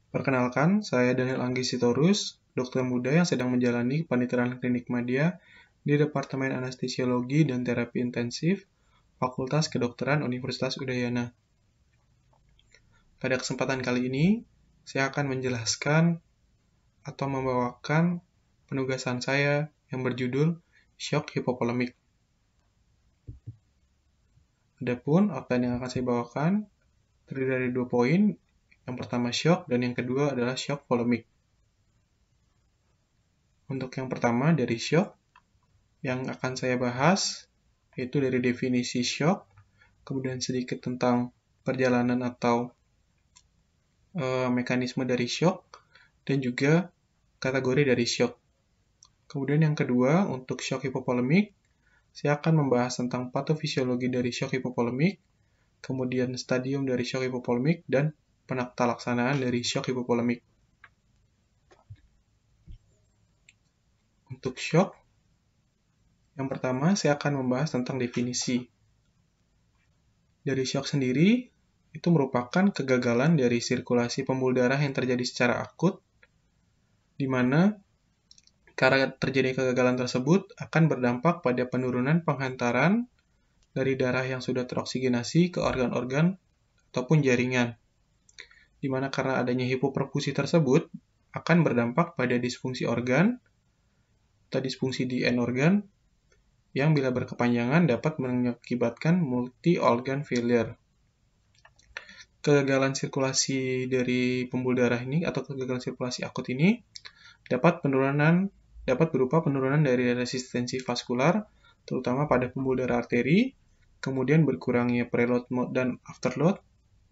Perkenalkan, saya Daniel Anggi Sitorus, dokter muda yang sedang menjalani panitiran klinik madya di Departemen Anestesiologi dan Terapi Intensif, Fakultas Kedokteran Universitas Udayana. Pada kesempatan kali ini, saya akan menjelaskan atau membawakan penugasan saya yang berjudul Shock Hipovolemik. Adapun apa yang akan saya bawakan terdiri dari 2 poin. Yang pertama shock dan yang kedua adalah shock volemik. Untuk yang pertama dari shock, yang akan saya bahas yaitu dari definisi shock, kemudian sedikit tentang perjalanan atau mekanisme dari shock, dan juga kategori dari shock. Kemudian yang kedua, untuk shock hipovolemik, saya akan membahas tentang patofisiologi dari shock hipovolemik, kemudian stadium dari shock hipovolemik, dan penata laksanaan dari shock hipovolemik. Untuk shock, yang pertama saya akan membahas tentang definisi. Dari shock sendiri, itu merupakan kegagalan dari sirkulasi pembuluh darah yang terjadi secara akut, di mana karena terjadi kegagalan tersebut akan berdampak pada penurunan penghantaran dari darah yang sudah teroksigenasi ke organ-organ ataupun jaringan, di mana karena adanya hipoperfusi tersebut akan berdampak pada disfungsi organ atau disfungsi di end organ yang bila berkepanjangan dapat mengakibatkan multi-organ failure. Kegagalan sirkulasi dari pembuluh darah ini atau kegagalan sirkulasi akut ini dapat berupa penurunan dari resistensi vaskular, terutama pada pembuluh darah arteri, kemudian berkurangnya preload dan afterload,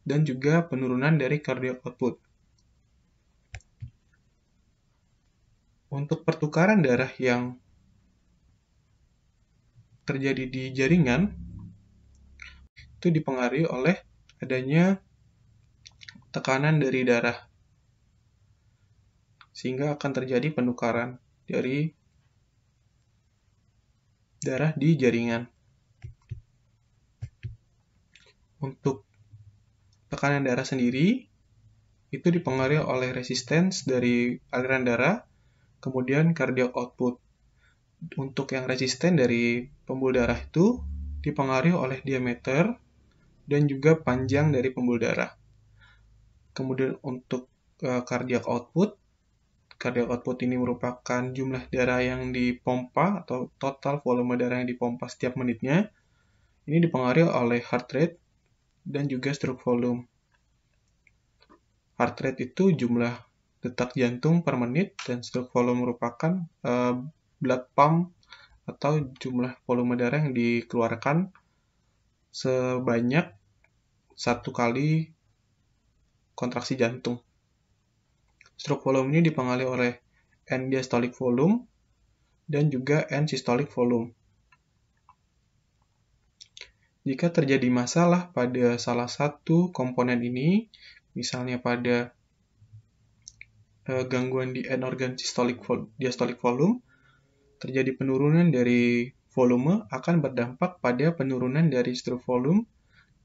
dan juga penurunan dari cardiac output. Untuk pertukaran darah yang terjadi di jaringan, itu dipengaruhi oleh adanya tekanan dari darah, sehingga akan terjadi penukaran dari darah di jaringan. Untuk tekanan darah sendiri, itu dipengaruhi oleh resistance dari aliran darah, kemudian cardiac output. Untuk yang resisten dari pembuluh darah itu dipengaruhi oleh diameter dan juga panjang dari pembuluh darah. Kemudian untuk cardiac output ini merupakan jumlah darah yang dipompa atau total volume darah yang dipompa setiap menitnya. Ini dipengaruhi oleh heart rate dan juga stroke volume. Heart rate itu jumlah detak jantung per menit dan stroke volume merupakan blood pump atau jumlah volume darah yang dikeluarkan sebanyak 1 kali kontraksi jantung. Stroke volume ini dipengaruhi oleh end diastolic volume dan juga end systolic volume. Jika terjadi masalah pada salah satu komponen ini, misalnya pada gangguan di end organ diastolic volume, terjadi penurunan dari volume akan berdampak pada penurunan dari stroke volume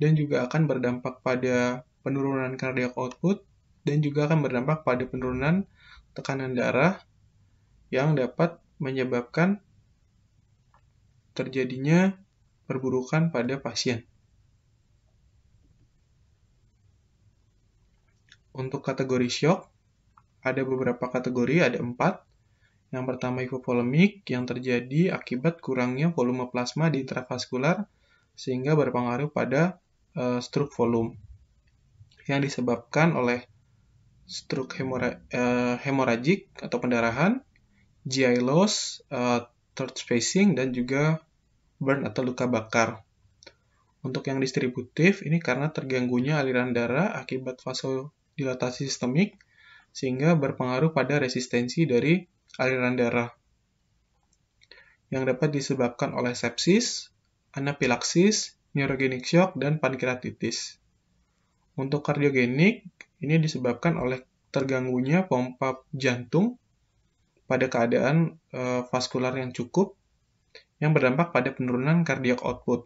dan juga akan berdampak pada penurunan cardiac output dan juga akan berdampak pada penurunan tekanan darah yang dapat menyebabkan terjadinya perburukan pada pasien. Untuk kategori shock, ada beberapa kategori, ada 4. Yang pertama hipovolemik yang terjadi akibat kurangnya volume plasma di intravaskular sehingga berpengaruh pada stroke volume yang disebabkan oleh stroke hemorrhagic atau pendarahan, GI loss, third spacing, dan juga burn atau luka bakar. Untuk yang distributif, ini karena terganggunya aliran darah akibat vasodilatasi sistemik sehingga berpengaruh pada resistensi dari aliran darah yang dapat disebabkan oleh sepsis, anafilaksis, neurogenic shock, dan pankreatitis. Untuk kardiogenik, ini disebabkan oleh terganggunya pompa jantung pada keadaan vaskular yang cukup yang berdampak pada penurunan cardiac output.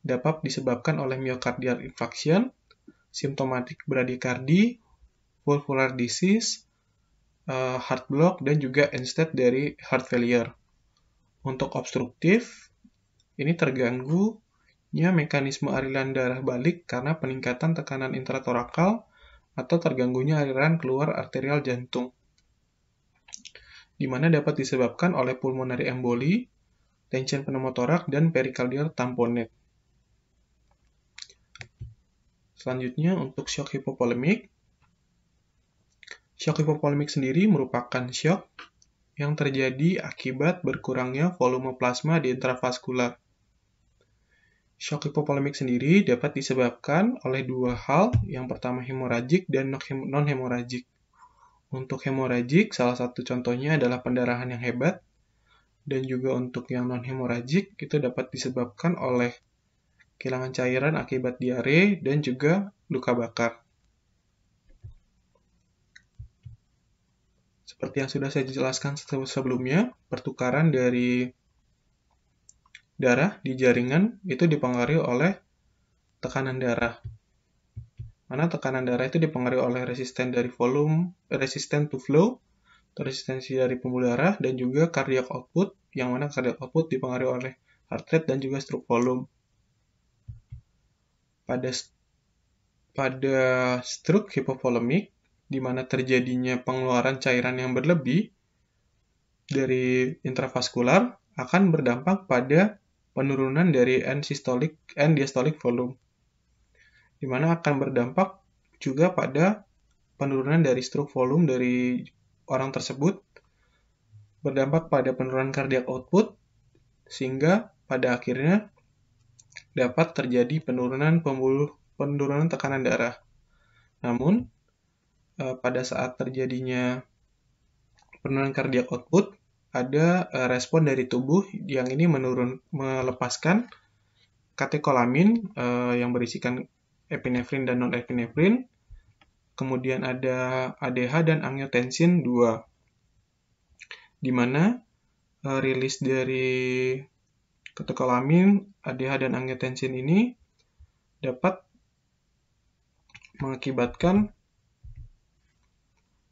Dapat disebabkan oleh myocardial infarction, symptomatic bradycardy, valvular disease, heart block, dan juga end stage dari heart failure. Untuk obstruktif, ini terganggunya mekanisme aliran darah balik karena peningkatan tekanan intratorakal atau terganggunya aliran keluar arterial jantung, di mana dapat disebabkan oleh pulmonary emboli, tension pneumotorak, dan pericardial tamponade. Selanjutnya untuk shock hipovolemik. Shock hipovolemik sendiri merupakan shock yang terjadi akibat berkurangnya volume plasma di intravaskular. Shock hipovolemik sendiri dapat disebabkan oleh dua hal, yang pertama hemoragik dan non-hemoragik. Untuk hemoragik, salah satu contohnya adalah pendarahan yang hebat, dan juga untuk yang non-hemoragik itu dapat disebabkan oleh kehilangan cairan akibat diare dan juga luka bakar. Seperti yang sudah saya jelaskan sebelumnya, pertukaran dari darah di jaringan itu dipengaruhi oleh tekanan darah. Mana tekanan darah itu dipengaruhi oleh resisten dari volume, resisten to flow, resistensi dari pembuluh darah, dan juga cardiac output, yang mana cardiac output dipengaruhi oleh heart rate dan juga stroke volume. Pada stroke hipovolemik, di mana terjadinya pengeluaran cairan yang berlebih dari intravaskular, akan berdampak pada penurunan dari end diastolic volume, di mana akan berdampak juga pada penurunan dari stroke volume dari orang tersebut, berdampak pada penurunan cardiac output, sehingga pada akhirnya dapat terjadi penurunan tekanan darah. Namun, pada saat terjadinya penurunan cardiac output, ada respon dari tubuh yang ini melepaskan katekolamin yang berisikan epinefrin dan non-epinefrin, kemudian ada ADH dan angiotensin 2, di mana rilis dari katekolamin, ADH dan angiotensin ini dapat mengakibatkan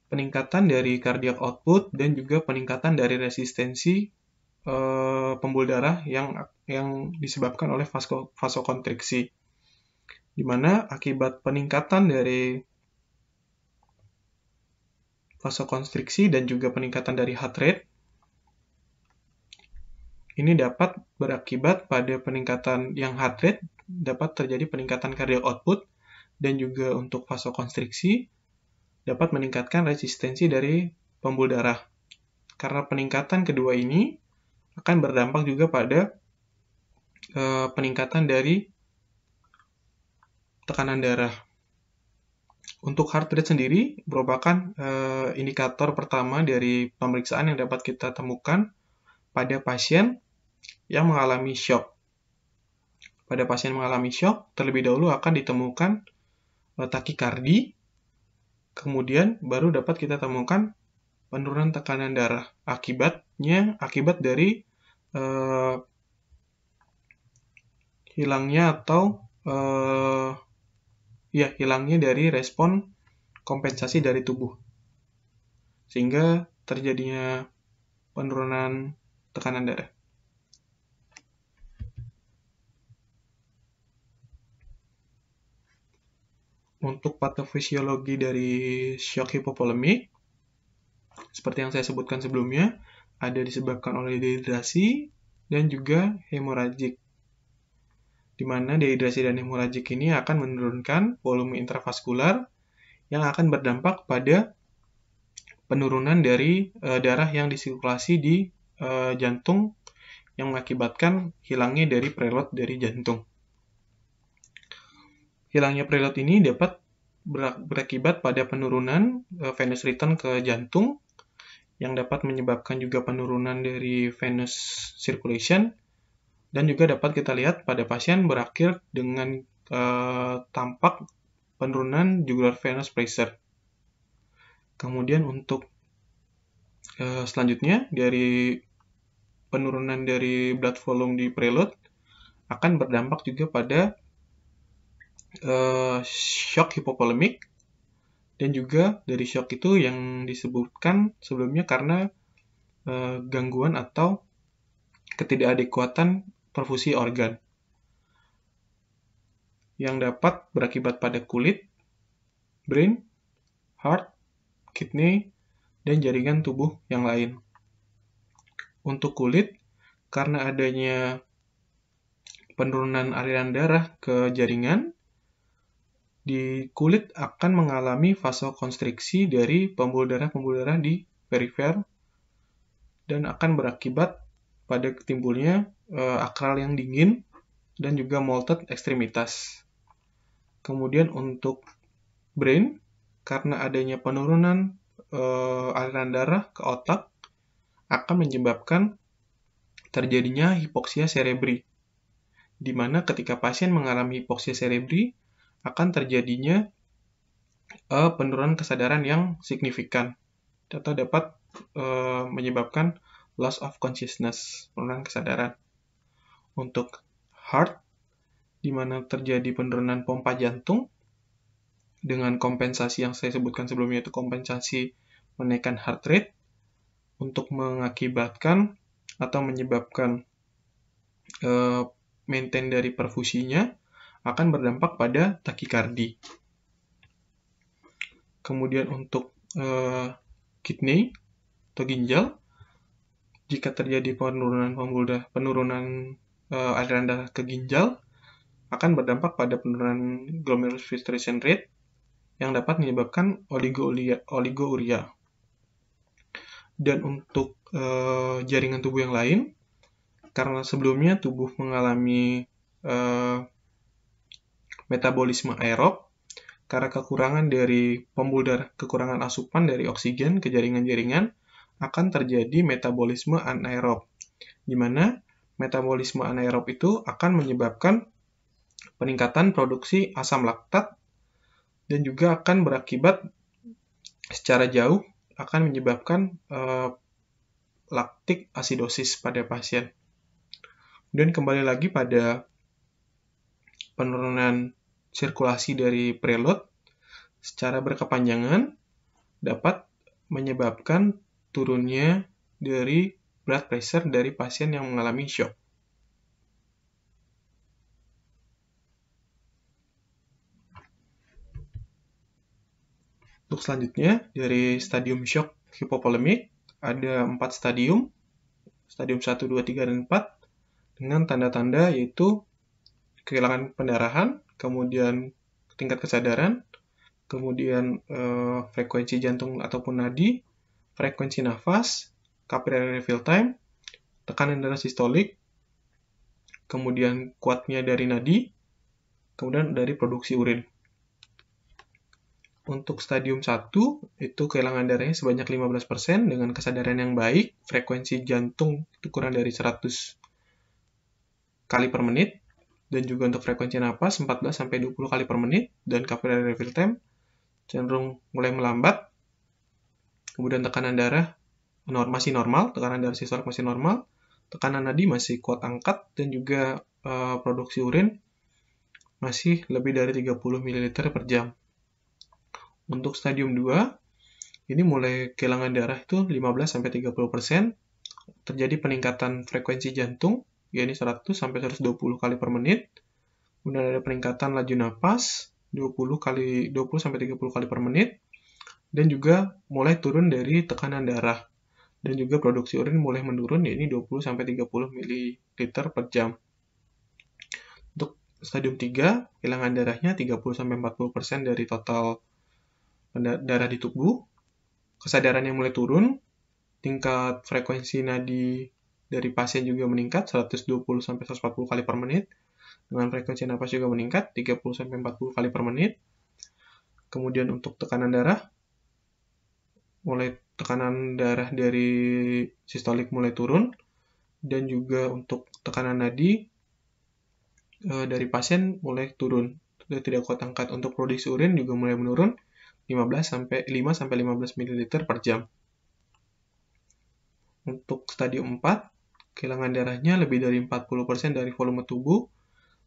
peningkatan dari cardiac output dan juga peningkatan dari resistensi pembuluh darah yang disebabkan oleh vasokonstriksi, di mana akibat peningkatan dari vasokonstriksi dan juga peningkatan dari heart rate, ini dapat berakibat pada peningkatan yang heart rate, dapat terjadi peningkatan cardiac output, dan juga untuk vasokonstriksi dapat meningkatkan resistensi dari pembuluh darah. Karena peningkatan kedua ini akan berdampak juga pada peningkatan dari tekanan darah. Untuk heart rate sendiri merupakan indikator pertama dari pemeriksaan yang dapat kita temukan pada pasien yang mengalami shock. Pada pasien mengalami shock, terlebih dahulu akan ditemukan takikardi, kemudian baru dapat kita temukan penurunan tekanan darah akibat dari hilangnya dari respon kompensasi dari tubuh, sehingga terjadinya penurunan tekanan darah. Untuk patofisiologi dari shock hipovolemik, seperti yang saya sebutkan sebelumnya, ada disebabkan oleh dehidrasi dan juga hemoragik, di mana dehidrasi dan hemoragik ini akan menurunkan volume intravaskular yang akan berdampak pada penurunan dari darah yang disirkulasi di jantung yang mengakibatkan hilangnya dari preload dari jantung. Hilangnya preload ini dapat berakibat pada penurunan venous return ke jantung yang dapat menyebabkan juga penurunan dari venous circulation, dan juga dapat kita lihat pada pasien berakhir dengan tampak penurunan jugular venous pressure. Kemudian untuk selanjutnya dari penurunan dari blood volume di preload akan berdampak juga pada shock hipovolemik, Dan juga dari shock itu yang disebutkan sebelumnya karena gangguan atau ketidakadekuatan perfusi organ yang dapat berakibat pada kulit, brain, heart, kidney, dan jaringan tubuh yang lain. Untuk kulit, karena adanya penurunan aliran darah ke jaringan, di kulit akan mengalami vasokonstriksi dari pembuluh darah di perifer dan akan berakibat pada timbulnya akral yang dingin dan juga molted ekstremitas. Kemudian untuk brain, karena adanya penurunan aliran darah ke otak, akan menyebabkan terjadinya hipoksia cerebri, di mana ketika pasien mengalami hipoksia cerebri, akan terjadinya penurunan kesadaran yang signifikan, atau dapat menyebabkan loss of consciousness, penurunan kesadaran. Untuk heart, di mana terjadi penurunan pompa jantung, dengan kompensasi yang saya sebutkan sebelumnya, itu kompensasi menaikkan heart rate, untuk mengakibatkan atau menyebabkan maintain dari perfusinya akan berdampak pada takikardi. Kemudian untuk kidney atau ginjal, jika terjadi penurunan aliran darah ke ginjal, akan berdampak pada penurunan glomerular filtration rate yang dapat menyebabkan oligouria. Dan untuk jaringan tubuh yang lain, karena sebelumnya tubuh mengalami metabolisme aerob, karena kekurangan asupan dari oksigen ke jaringan-jaringan, akan terjadi metabolisme anaerob, di mana metabolisme anaerob itu akan menyebabkan peningkatan produksi asam laktat dan juga akan berakibat secara jauh akan menyebabkan laktik asidosis pada pasien. Dan kembali lagi pada penurunan sirkulasi dari preload secara berkepanjangan dapat menyebabkan turunnya dari blood pressure dari pasien yang mengalami shock. Untuk selanjutnya, dari stadium shock hipovolemik, ada 4 stadium 1, 2, 3, dan 4, dengan tanda-tanda yaitu kehilangan pendarahan, kemudian tingkat kesadaran, kemudian frekuensi jantung ataupun nadi, frekuensi nafas, capillary refill time, tekanan darah sistolik, kemudian kuatnya dari nadi, kemudian dari produksi urin. Untuk stadium 1, itu kehilangan darahnya sebanyak 15% dengan kesadaran yang baik, frekuensi jantung itu kurang dari 100 kali per menit, dan juga untuk frekuensi napas 14-20 kali per menit, dan capillary refill time cenderung mulai melambat. Kemudian tekanan darah masih normal, tekanan darah sistolik masih normal, tekanan nadi masih kuat angkat, dan juga produksi urin masih lebih dari 30 ml per jam. Untuk stadium 2, ini mulai kehilangan darah itu 15-30%, terjadi peningkatan frekuensi jantung, yaitu 100-120 kali per menit, kemudian ada peningkatan laju napas 20-30 kali per menit, dan juga mulai turun dari tekanan darah, dan juga produksi urin mulai menurun, yaitu 20-30 ml per jam. Untuk stadium 3, kehilangan darahnya 30-40% dari total darah di tubuh, kesadarannya mulai turun, tingkat frekuensi nadi dari pasien juga meningkat 120-140 kali per menit, dengan frekuensi napas juga meningkat 30-40 kali per menit. Kemudian untuk tekanan darah, tekanan darah dari sistolik mulai turun, dan juga untuk tekanan nadi dari pasien mulai turun, sudah tidak kuat angkat. Untuk produksi urin juga mulai menurun 5-15 ml per jam. Untuk stadium 4, kehilangan darahnya lebih dari 40% dari volume tubuh,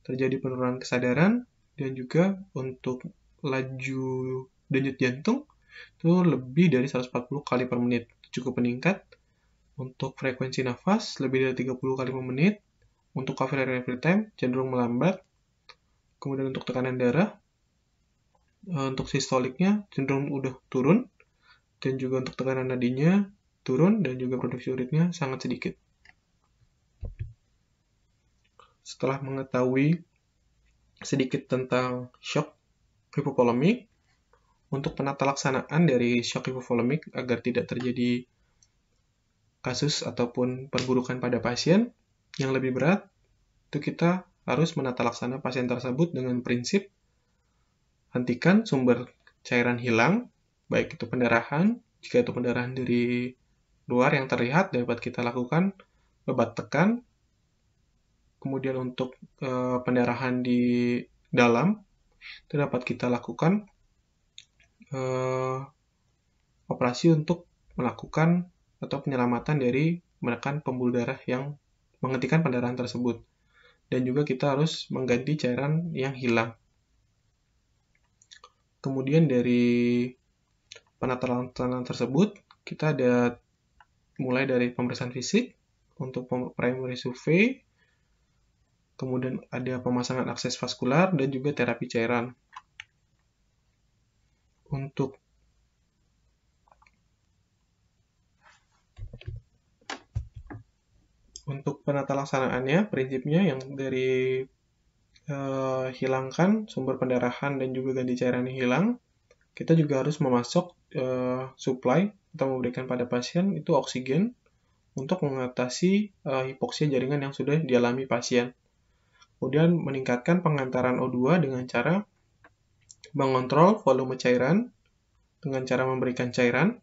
terjadi penurunan kesadaran, dan juga untuk laju denyut jantung itu lebih dari 140 kali per menit, cukup meningkat. Untuk frekuensi nafas lebih dari 30 kali per menit. Untuk capillary every time cenderung melambat. Kemudian untuk tekanan darah, untuk sistoliknya cenderung udah turun, dan juga untuk tekanan nadinya turun, dan juga produksi uritnya sangat sedikit. Setelah mengetahui sedikit tentang shock hipovolemik, untuk penata laksanaan dari shock hipovolemik agar tidak terjadi kasus ataupun perburukan pada pasien yang lebih berat, itu kita harus menata laksana pasien tersebut dengan prinsip hentikan sumber cairan hilang, baik itu pendarahan, jika itu pendarahan dari luar yang terlihat dapat kita lakukan obat tekan. Kemudian untuk pendarahan di dalam itu dapat kita lakukan operasi untuk melakukan atau penyelamatan dari menekan pembuluh darah yang menghentikan pendarahan tersebut. Dan juga kita harus mengganti cairan yang hilang. Kemudian dari penata laksanaan tersebut, kita ada mulai dari pemeriksaan fisik untuk primary survey, kemudian ada pemasangan akses vaskular, dan juga terapi cairan. Untuk penata laksanaannya, prinsipnya yang dari hilangkan sumber pendarahan dan juga ganti cairan yang hilang, kita juga harus memasok supply atau memberikan pada pasien itu oksigen untuk mengatasi hipoksia jaringan yang sudah dialami pasien. Kemudian meningkatkan pengantaran O2 dengan cara mengontrol volume cairan dengan cara memberikan cairan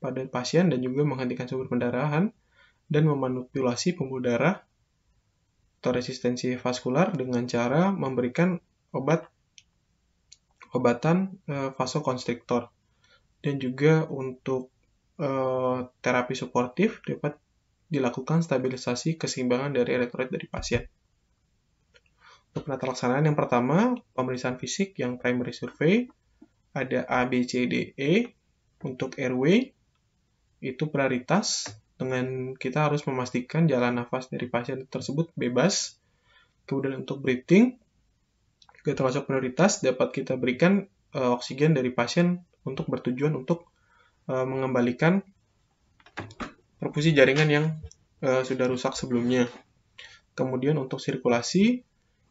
pada pasien dan juga menghentikan sumber pendarahan dan memanipulasi pembuluh darah atau resistensi vaskular dengan cara memberikan obatan vasokonstriktor. Dan juga untuk terapi suportif dapat dilakukan stabilisasi keseimbangan dari elektrolit dari pasien. Untuk penata laksanaan yang pertama, pemeriksaan fisik yang primary survey, ada A, B, C, D, E. Untuk airway, itu prioritas dengan kita harus memastikan jalan nafas dari pasien tersebut bebas. Kemudian untuk breathing, juga termasuk prioritas, dapat kita berikan oksigen dari pasien untuk bertujuan untuk mengembalikan perfusi jaringan yang sudah rusak sebelumnya. Kemudian untuk sirkulasi,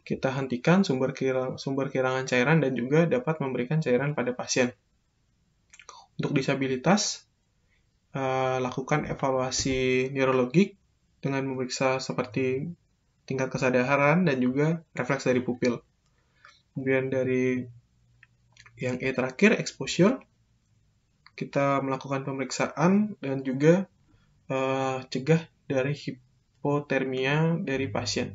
kita hentikan sumber kehilangan cairan dan juga dapat memberikan cairan pada pasien. Untuk disabilitas, lakukan evaluasi neurologik dengan memeriksa seperti tingkat kesadaran dan juga refleks dari pupil. Kemudian dari yang E terakhir, exposure, kita melakukan pemeriksaan dan juga cegah dari hipotermia dari pasien.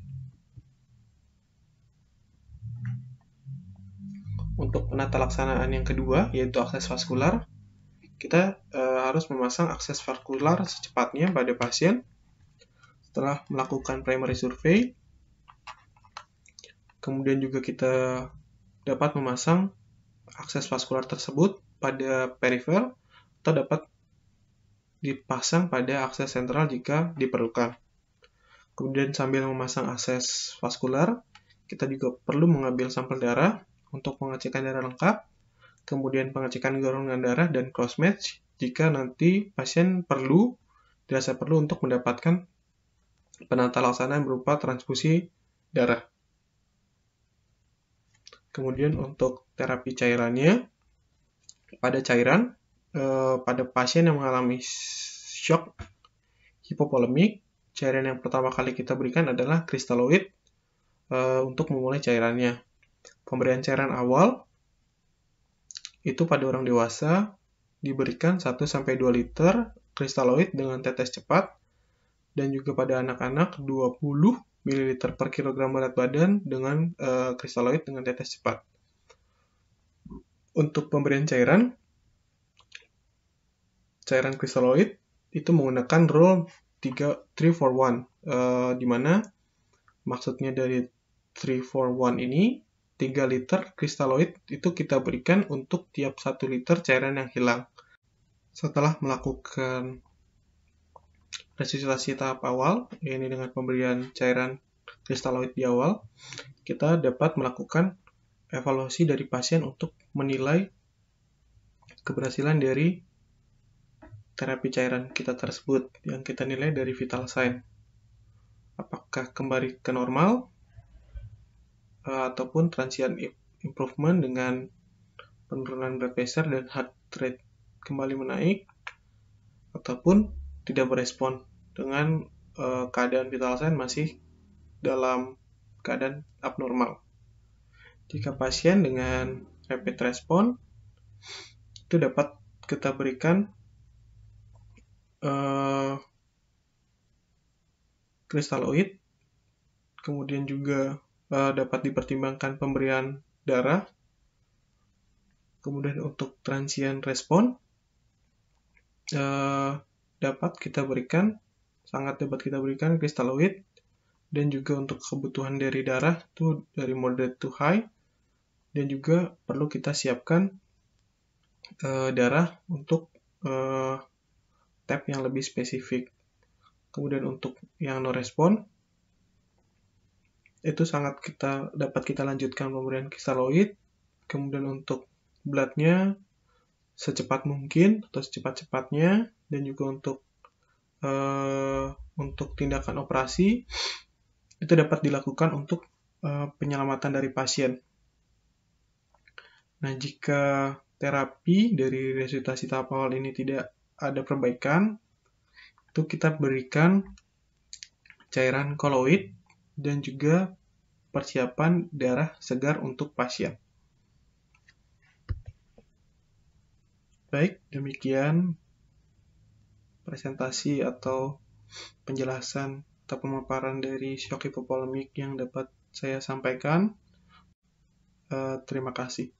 Untuk penata laksanaan yang kedua, yaitu akses vaskular, kita harus memasang akses vaskular secepatnya pada pasien setelah melakukan primary survey. Kemudian juga kita dapat memasang akses vaskular tersebut pada perifer atau dapat dipasang pada akses sentral jika diperlukan. Kemudian sambil memasang akses vaskular, kita juga perlu mengambil sampel darah untuk pengecekan darah lengkap, kemudian pengecekan golongan darah dan cross match jika nanti pasien dirasa perlu untuk mendapatkan penata laksanaan berupa transfusi darah. Kemudian untuk terapi cairannya, pada cairan, pada pasien yang mengalami shock hipovolemik, cairan yang pertama kali kita berikan adalah kristaloid untuk memulai cairannya. Pemberian cairan awal itu pada orang dewasa diberikan 1-2 liter kristaloid dengan tetes cepat, dan juga pada anak-anak 20 ml per kilogram berat badan dengan kristaloid dengan tetes cepat. Untuk pemberian cairan kristaloid itu menggunakan rule 3-4-1, di mana maksudnya dari 3-4-1 ini 3 liter kristaloid itu kita berikan untuk tiap 1 liter cairan yang hilang. Setelah melakukan resusitasi tahap awal, ini dengan pemberian cairan kristaloid di awal, kita dapat melakukan evaluasi dari pasien untuk menilai keberhasilan dari terapi cairan kita tersebut, yang kita nilai dari vital sign. Apakah kembali ke normal, ataupun transient improvement dengan penurunan blood pressure dan heart rate kembali menaik, ataupun tidak berespon dengan keadaan vital sign masih dalam keadaan abnormal. Jika pasien dengan rapid response, itu dapat kita berikan kristaloid, kemudian juga dapat dipertimbangkan pemberian darah. Kemudian untuk transient respon sangat dapat kita berikan kristaloid, dan juga untuk kebutuhan dari darah itu dari moderate to high, dan juga perlu kita siapkan darah untuk tab yang lebih spesifik. Kemudian untuk yang no respon itu dapat kita lanjutkan pemberian kristaloid. Kemudian untuk blood-nya secepat mungkin atau secepat-cepatnya, dan juga untuk tindakan operasi itu dapat dilakukan untuk penyelamatan dari pasien. Nah, jika terapi dari resusitasi tahap awal ini tidak ada perbaikan, itu kita berikan cairan koloid dan juga persiapan darah segar untuk pasien. Baik, demikian presentasi atau penjelasan atau pemaparan dari shock hipovolemik yang dapat saya sampaikan. Terima kasih.